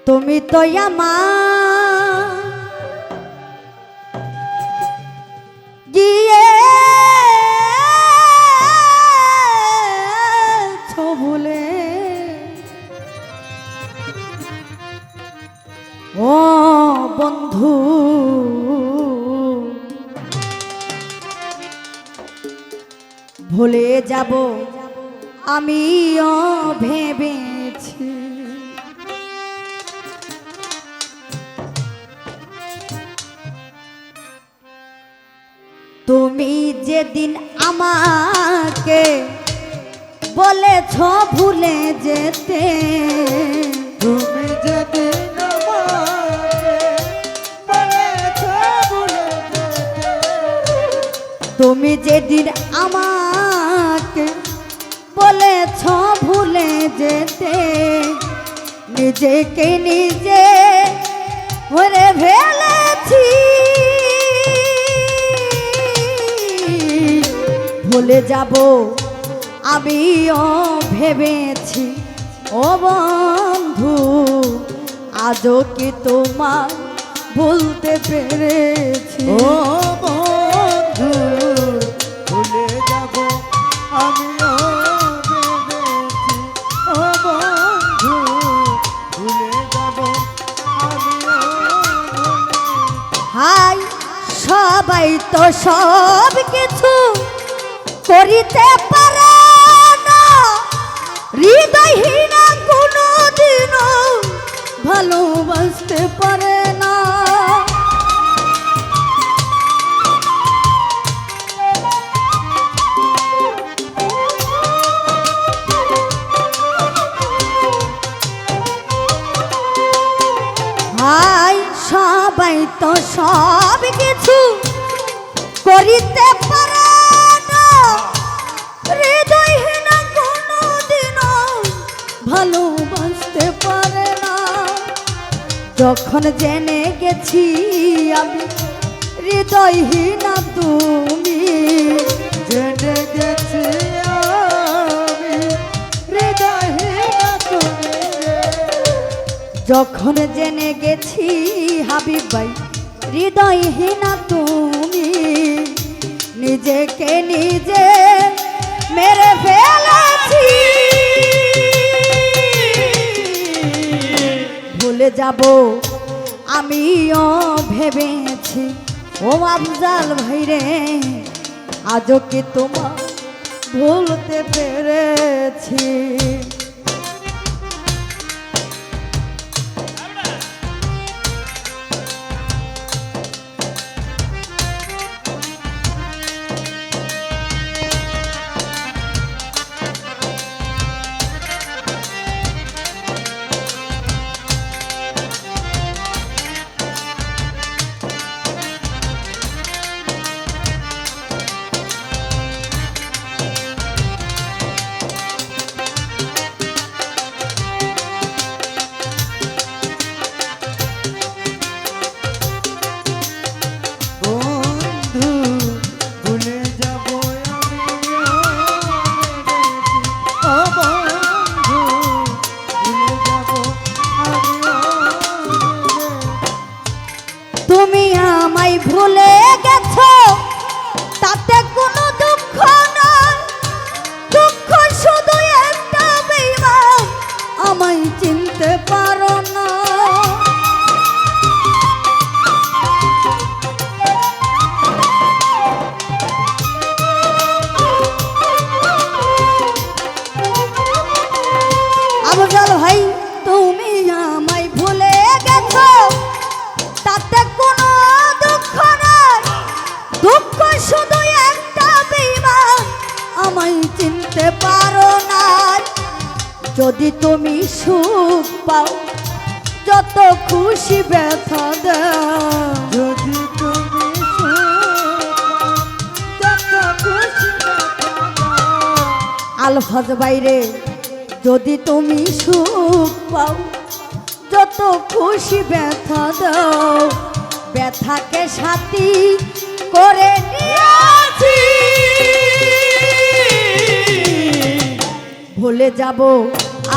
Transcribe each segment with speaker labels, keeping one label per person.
Speaker 1: তুমি তো আমার গিয়েছো ভুলে, ও বন্ধু ভুলে যাব আমিও ভেবেছি। তুমি যেদিন আমাকে বলেছ ভুলে যেতে,
Speaker 2: তুমি যেদিন আমাকে বলেছ ভুলে যেতে,
Speaker 1: তুমি যেদিন আমাকে বলেছ ভুলে যেতে, নিজেকে নিজে ভরে ফেলেছি। ভুলে যাব আমিও ভেবেছি, ও বন্ধু আজও কি তোমার ভুলতে পেরেছি।
Speaker 2: ও বন্ধু ভুলে যাব আমিও ভেবেছি, ও বন্ধু ভুলে যাব আমিও ভেবেছি।
Speaker 1: হাই সবাই তো সব কিছু করিতে পারে না, হৃদয়হীনা কোনো দিনও ভালোবাসতে পারে না। হাই সবাই তো সব কিছু করিতে পারে না, হৃদয়হীনা কোনো দিনও ভালোবাসতে পারে না। যখন জেনে গেছি আমি হৃদয়হীনা তুমি,
Speaker 2: জেনে গেছি আমি হৃদয়হীনা তুমি,
Speaker 1: যখন জেনে গেছি হাবিব ভাই হৃদয়হীনা তুমি, নিজেকে নিজে মেরে ফেলেছি। ভুলে যাব আমিও ভেবেছি, ও আফজাল ভাই রে আজও কি তোমার ভুলতে পেরেছি।
Speaker 2: বন্ধু ভুলে যাব আমিও ভেবেছি, ও বন্ধু ভুলে যাব আমিও ভেবেছি।
Speaker 1: তুমি আমায় ভুলে গেছো তাতে কোনো দুঃখ নয়, দুঃখ শুধু একটা বেঈমান আমায় চিনতে পারো না। আফজাল ভাই তুমি আমায় ভুলে গেছো তাতে কোনো দুঃখ নয়, দুঃখ শুধু একটা বেঈমান আমায় চিনতে পারো না। যদি তুমি সুখ পাও যত খুশি ব্যথা দাও,
Speaker 2: যদি তুমি যত খুশি ব্যথা দাও,
Speaker 1: আলফাজ বাইরে যদি তুমি সুখ পাও যত খুশি ব্যথা দাও, ব্যথাকে সাথী করে নিয়েছি। ভুলে যাব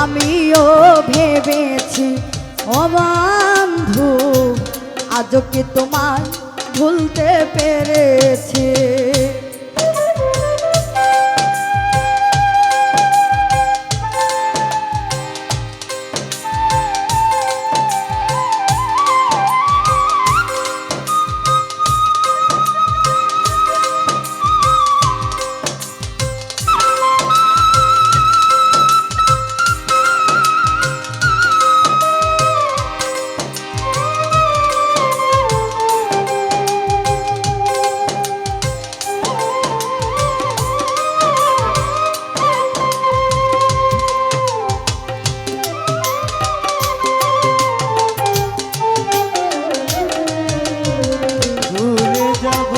Speaker 1: আমিও ভেবেছি, ও বন্ধু আজও কি তোমায় ভুলতে পেরেছি
Speaker 2: ভুলে যাব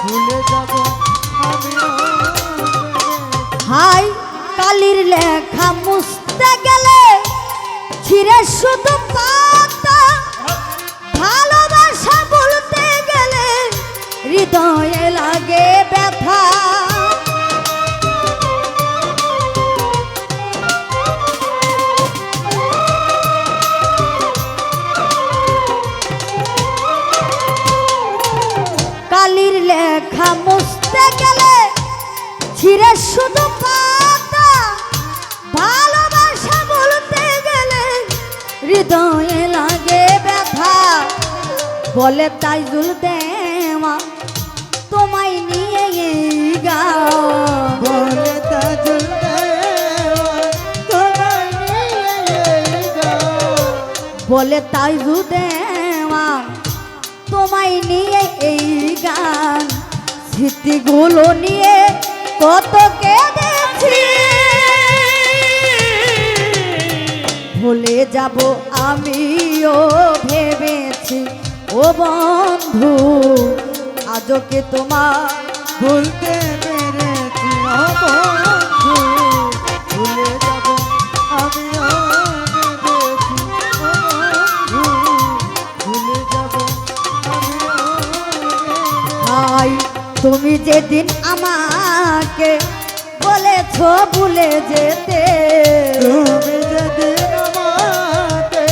Speaker 2: ভুলে যাব আমিও
Speaker 1: হাই কালির লেখা মুছতে গেলে ছিঁড়ে শুধু পাতা ভালোবাসা বলতে গেলে হৃদয়ে লাগে ব্যথা কালির লেখা মুছতে গেলে ছিঁড়ে শুধু পাতা ভালোবাসা বলতে গেলে হৃদয়ে লাগে ব্যথা বলে তাই জুল দেওয়া তোমায় নিয়ে এই গাও
Speaker 2: বলে তাজুল দেওয়া তোমায় নিয়ে এই গাও
Speaker 1: বলে তাই জুল দেওয়া তোমায় নিয়ে এই গান স্মৃতিগুলো নিয়ে কত কেঁদেছি ভুলে যাব আমিও ভেবেছি ও বন্ধু আজও কি তোমার
Speaker 2: ভুলতে পেরেছি ও বন্ধু ভুলে যাব আমিও ভেবেছি ও বন্ধু ভুলে যাব আমিও
Speaker 1: ভাই তুমি যেদিন আমাকে বলেছ ভুলে যেতে
Speaker 2: তুমি যদি আমাকে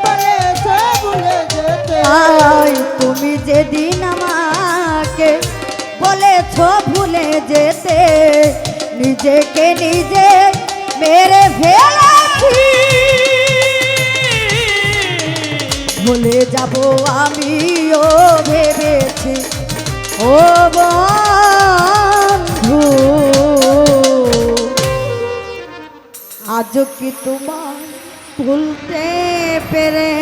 Speaker 2: বলেছো ভুলে যেতে
Speaker 1: ভাই তুমি যেদিন আমাকে বলেছ ভুলে যেতে নিজেকে নিজে মেরে ফেলেছি ভুলে যাব আমিও ভেবেছি ও বন্ধু আজও কি তোমার ভুলতে পেরে